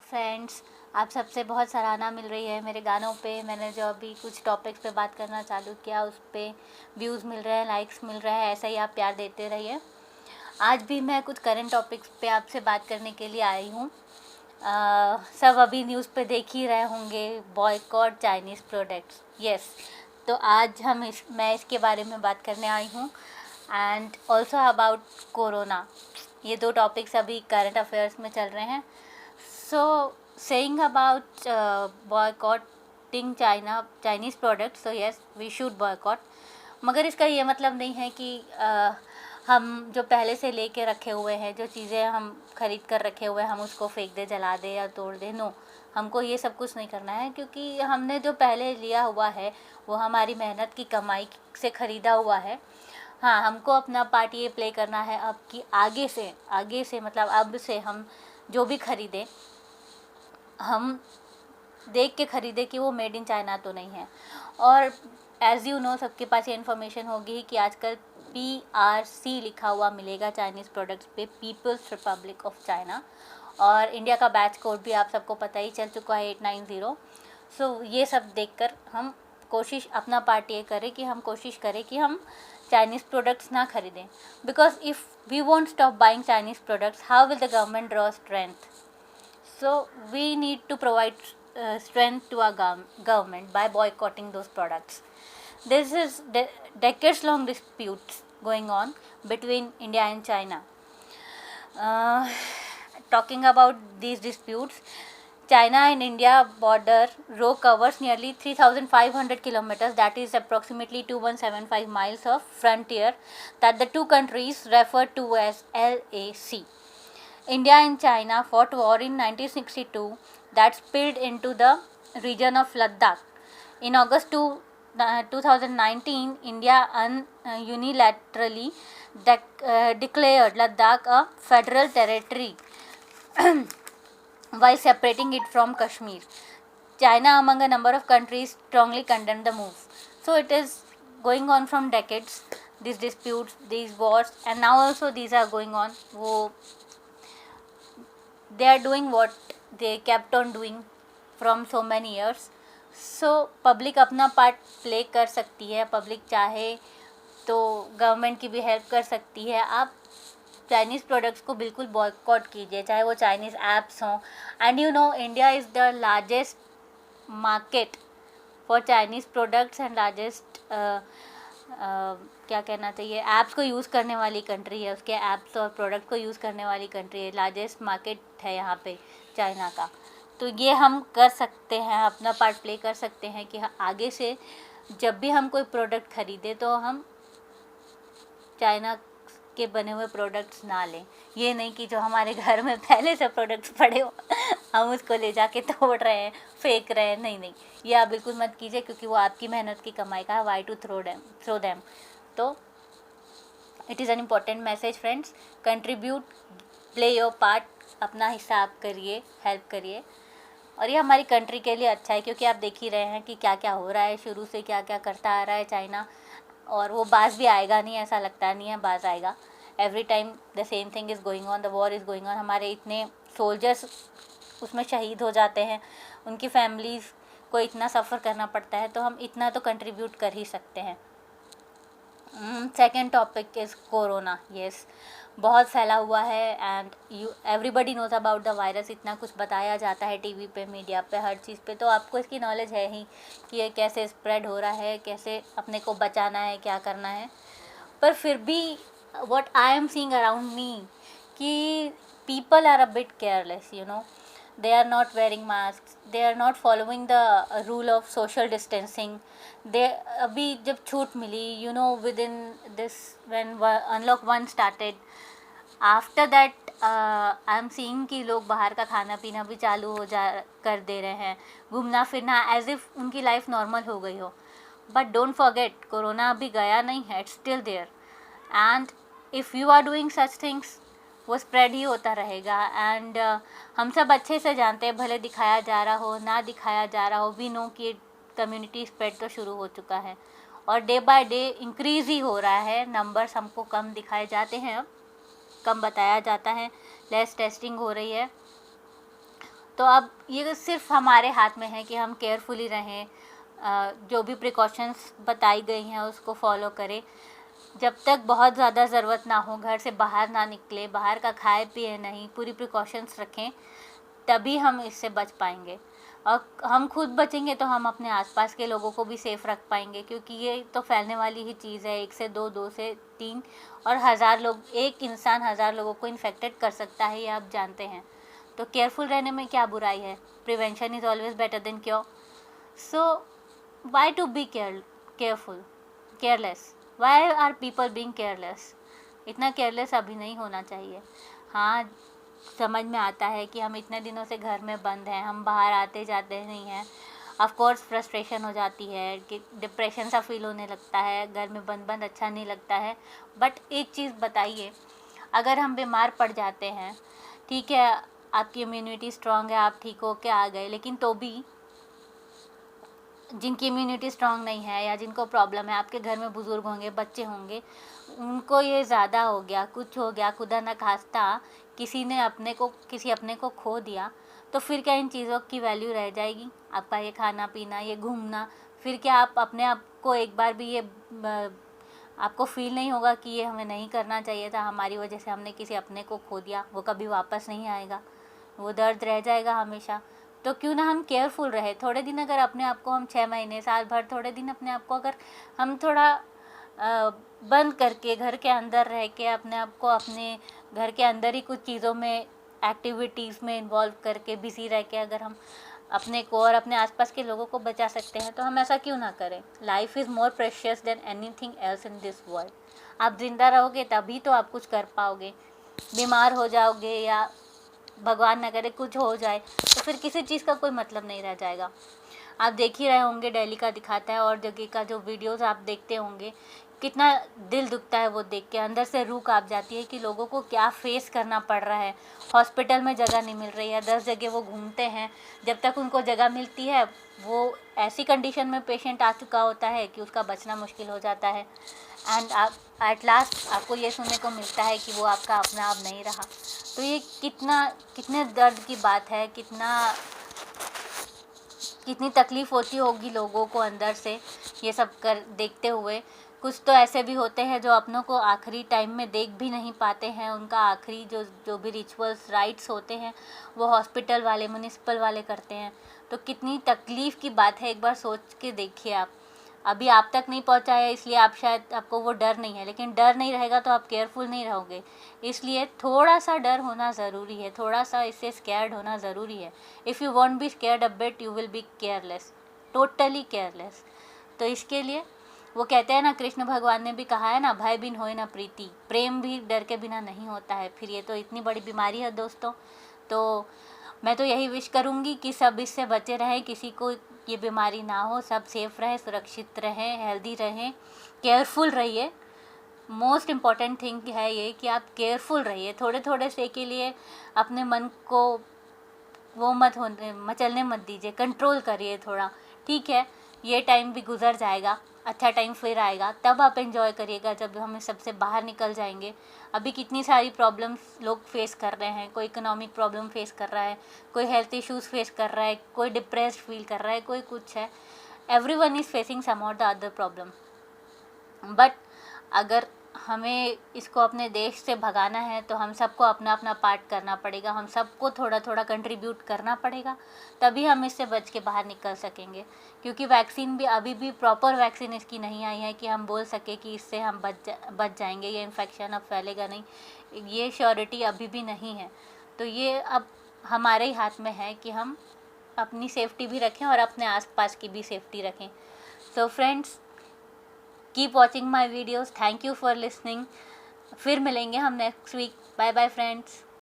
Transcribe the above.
Friends, आप सबसे बहुत सराहना मिल रही है मेरे गानों पे। मैंने जो अभी कुछ टॉपिक्स पे बात करना चालू किया उस पे व्यूज़ मिल रहे हैं, लाइक्स मिल रहे हैं। ऐसा ही आप प्यार देते रहिए। आज भी मैं कुछ करंट टॉपिक्स पे आपसे बात करने के लिए आई हूँ। सब अभी न्यूज़ पे देख ही रहे होंगे, बॉयकॉट चाइनीज़ प्रोडक्ट्स। यस, तो आज मैं इसके बारे में बात करने आई हूँ एंड ऑल्सो अबाउट कोरोना। ये दो टॉपिक्स अभी करंट अफेयर्स में चल रहे हैं। So, saying about boycotting Chinese products, so yes, we should boycott. मगर इसका ये मतलब नहीं है कि हम जो पहले से लेके रखे हुए हैं, जो चीज़ें हम ख़रीद कर रखे हुए हैं, हम उसको फेंक दे, जला दे या तोड़ दे। नो, हमको ये सब कुछ नहीं करना है, क्योंकि हमने जो पहले लिया हुआ है वो हमारी मेहनत की कमाई से ख़रीदा हुआ है। हाँ, हमको अपना पार्ट ये प्ले करना है अब कि आगे से मतलब अब से हम जो भी ख़रीदें, हम देख के ख़रीदे कि वो मेड इन चाइना तो नहीं है। और एज़ यू नो, सबके पास ये इन्फॉर्मेशन होगी कि आजकल PRC लिखा हुआ मिलेगा चाइनीज़ प्रोडक्ट्स पे, पीपल्स रिपब्लिक ऑफ चाइना। और इंडिया का बैच कोड भी आप सबको पता ही चल चुका है, 890। सो ये सब देखकर हम अपना पार्ट ये करें कि हम कोशिश करें कि हम चाइनीज़ प्रोडक्ट्स ना खरीदें। Because if we want stop buying Chinese products, how will the government draw strength? So we need to provide strength to our government by boycotting those products. This is decades-long disputes going on between India and China. Talking about these disputes, China and India border row covers nearly 3,500 kilometers, that is approximately 2175 miles of frontier that the two countries refer to as LAC. India and China fought war in 1962 that spilled into the region of Ladakh. In August 2019, India unilaterally declared Ladakh a federal territory while separating it from Kashmir. China, among a number of countries, strongly condemned the move. So it is going on from decades, these disputes, these wars, and now also these are going on. They are doing what they kept on doing from so many years. So public अपना part play कर सकती है। Public चाहे तो government की भी help कर सकती है। आप चाइनीज़ प्रोडक्ट्स को बिल्कुल बॉयकॉट कीजिए, चाहे वो चाइनीज़ ऐप्स हों। And you know, India is the largest market for Chinese products and largest क्या कहना चाहिए, ऐप्स को यूज़ करने वाली कंट्री है। उसके ऐप्स और प्रोडक्ट को यूज़ करने वाली कंट्री है। लार्जेस्ट मार्केट है यहाँ पे चाइना का। तो ये हम कर सकते हैं, अपना पार्ट प्ले कर सकते हैं कि आगे से जब भी हम कोई प्रोडक्ट ख़रीदें तो हम चाइना के बने हुए प्रोडक्ट्स ना लें। ये नहीं कि जो हमारे घर में पहले से प्रोडक्ट्स पड़े हो हम उसको ले जाके तोड़ रहे हैं, फेंक रहे हैं। नहीं, ये आप बिल्कुल मत कीजिए, क्योंकि वो आपकी मेहनत की कमाई का है। Why to throw them? तो it is an important message friends. Contribute, play your part, अपना हिस्सा आप करिए, हेल्प करिए। और ये हमारी कंट्री के लिए अच्छा है, क्योंकि आप देख ही रहे हैं कि क्या क्या हो रहा है, शुरू से क्या क्या करता आ रहा है चाइना। और वो बाज भी आएगा नहीं, ऐसा लगता नहीं है बाज आएगा। Every time the same thing is going on, the war is going on. हमारे इतने सोल्जर्स उसमें शहीद हो जाते हैं, उनकी फैमिलीज़ को इतना सफ़र करना पड़ता है, तो हम इतना तो कंट्रीब्यूट कर ही सकते हैं। Second topic is corona. Yes, बहुत फैला हुआ है and everybody knows about the virus. इतना कुछ बताया जाता है टीवी पे, मीडिया पे, हर चीज़ पे, तो आपको इसकी नॉलेज है ही कि ये कैसे स्प्रेड हो रहा है, कैसे अपने को बचाना है, क्या करना है। पर फिर भी what I am seeing around me कि people are a bit careless, you know. They are not wearing masks, they are not following the rule of social distancing. अभी जब छूट मिली, you know, within this, when unlock 1 started, after that I am seeing कि लोग बाहर का खाना पीना भी चालू कर दे रहे हैं, घूमना फिरना as if उनकी लाइफ नॉर्मल हो गई हो। बट डोंट फॉरगेट, कोरोना अभी गया नहीं है, it's still there. And if you are doing such things, वो स्प्रेड ही होता रहेगा। एंड हम सब अच्छे से जानते हैं, भले दिखाया जा रहा हो ना दिखाया जा रहा हो, वी नो कि कम्युनिटी स्प्रेड तो शुरू हो चुका है और डे बाय डे इंक्रीज़ ही हो रहा है। नंबर्स हमको कम दिखाए जाते हैं, अब कम बताया जाता है, लेस टेस्टिंग हो रही है। तो अब ये सिर्फ हमारे हाथ में है कि हम केयरफुली रहें, जो भी प्रिकॉशंस बताई गई हैं उसको फॉलो करें। जब तक बहुत ज़्यादा ज़रूरत ना हो घर से बाहर ना निकले, बाहर का खाए पिए नहीं, पूरी प्रिकॉशंस रखें, तभी हम इससे बच पाएंगे। और हम खुद बचेंगे तो हम अपने आसपास के लोगों को भी सेफ़ रख पाएंगे, क्योंकि ये तो फैलने वाली ही चीज़ है। 1 से 2, 2 से 3 और 1000 लोग, एक इंसान 1000 लोगों को इन्फेक्टेड कर सकता है, ये आप जानते हैं। तो केयरफुल रहने में क्या बुराई है? Prevention is always better than cure. So why to be careful, careless? Why are people being careless? इतना केयरलेस अभी नहीं होना चाहिए। हाँ, समझ में आता है कि हम इतने दिनों से घर में बंद हैं, हम बाहर आते जाते नहीं हैं। ऑफ कोर्स फ्रस्ट्रेशन हो जाती है कि डिप्रेशन सा फील होने लगता है, घर में बंद बंद अच्छा नहीं लगता है। बट एक चीज़ बताइए, अगर हम बीमार पड़ जाते हैं, ठीक है, आपकी इम्यूनिटी स्ट्रांग है, आप ठीक हो के आ गए, लेकिन तो भी जिनकी इम्यूनिटी स्ट्रांग नहीं है या जिनको प्रॉब्लम है, आपके घर में बुज़ुर्ग होंगे, बच्चे होंगे, उनको ये ज़्यादा हो गया, कुछ हो गया, खुदा न खास्ता किसी अपने को खो दिया, तो फिर क्या इन चीज़ों की वैल्यू रह जाएगी? आपका ये खाना पीना, ये घूमना, फिर क्या आप अपने आप को एक बार भी ये आपको फील नहीं होगा कि ये हमें नहीं करना चाहिए था, हमारी वजह से हमने किसी अपने को खो दिया, वो कभी वापस नहीं आएगा, वो दर्द रह जाएगा हमेशा। तो क्यों ना हम केयरफुल रहे थोड़े दिन। अगर अपने आप को हम 6 महीने, साल भर, थोड़े दिन अपने आप को अगर हम थोड़ा बंद करके घर के अंदर रह के अपने आप को अपने घर के अंदर ही कुछ चीज़ों में, एक्टिविटीज़ में इन्वॉल्व करके बिज़ी रह के अगर हम अपने को और अपने आसपास के लोगों को बचा सकते हैं, तो हम ऐसा क्यों ना करें? Life is more precious than anything else in this world. आप ज़िंदा रहोगे तभी तो आप कुछ कर पाओगे। बीमार हो जाओगे या भगवान न करे कुछ हो जाए, तो फिर किसी चीज़ का कोई मतलब नहीं रह जाएगा। आप देख ही रहे होंगे, दिल्ली का दिखाता है और जगह का जो वीडियोस आप देखते होंगे, कितना दिल दुखता है वो देख के, अंदर से रूह काँप जाती है कि लोगों को क्या फेस करना पड़ रहा है। हॉस्पिटल में जगह नहीं मिल रही है, 10 जगह वो घूमते हैं, जब तक उनको जगह मिलती है वो ऐसी कंडीशन में पेशेंट आ चुका होता है कि उसका बचना मुश्किल हो जाता है। एंड आप एट लास्ट आपको ये सुनने को मिलता है कि वो आपका अपना आप नहीं रहा। तो ये कितने दर्द की बात है, कितनी तकलीफ़ होती होगी लोगों को अंदर से ये सब देखते हुए। कुछ तो ऐसे भी होते हैं जो अपनों को आखिरी टाइम में देख भी नहीं पाते हैं, उनका आखिरी जो भी रिचुअल्स, राइट्स होते हैं वो हॉस्पिटल वाले, म्युनिसिपल वाले करते हैं। तो कितनी तकलीफ़ की बात है, एक बार सोच के देखिए आप। अभी आप तक नहीं पहुंचा है इसलिए आपको वो डर नहीं है, लेकिन डर नहीं रहेगा तो आप केयरफुल नहीं रहोगे। इसलिए थोड़ा सा डर होना ज़रूरी है, थोड़ा सा इससे स्कैर्ड होना ज़रूरी है। If you want be scared a bit, you will be careless, totally careless. तो इसके लिए वो कहते हैं ना, कृष्ण भगवान ने भी कहा है ना, भय बिन होए ना प्रीति, प्रेम भी डर के बिना नहीं होता है। फिर ये तो इतनी बड़ी बीमारी है दोस्तों। तो मैं तो यही विश करूँगी कि सब इससे बचे रहें, किसी को ये बीमारी ना हो, सब सेफ़ रहें, सुरक्षित रहें, हेल्दी रहें, केयरफुल रहिए। मोस्ट इम्पॉर्टेंट थिंग है ये कि आप केयरफुल रहिए। थोड़े थोड़े से के लिए अपने मन को वो मचलने मत दीजिए, कंट्रोल करिए थोड़ा। ठीक है, ये टाइम भी गुजर जाएगा, अच्छा टाइम फिर आएगा, तब आप एंजॉय करिएगा जब हम इस सबसे बाहर निकल जाएंगे। अभी कितनी सारी प्रॉब्लम्स लोग फेस कर रहे हैं, कोई इकोनॉमिक प्रॉब्लम फेस कर रहा है, कोई हेल्थ इश्यूज़ फेस कर रहा है, कोई डिप्रेस्ड फील कर रहा है, कोई कुछ है। एवरीवन इज़ फेसिंग सम और द अदर प्रॉब्लम। बट अगर हमें इसको अपने देश से भगाना है तो हम सबको अपना अपना पार्ट करना पड़ेगा, हम सबको थोड़ा थोड़ा कंट्रीब्यूट करना पड़ेगा, तभी हम इससे बच के बाहर निकल सकेंगे। क्योंकि वैक्सीन भी, अभी भी प्रॉपर वैक्सीन इसकी नहीं आई है कि हम बोल सके कि इससे हम बच जाएंगे, ये इन्फेक्शन अब फैलेगा नहीं, ये श्योरिटी अभी भी नहीं है। तो ये अब हमारे ही हाथ में है कि हम अपनी सेफ्टी भी रखें और अपने आसपास की भी सेफ्टी रखें। So friends, keep watching my videos, thank you for listening. फिर मिलेंगे हम next week. Bye bye friends.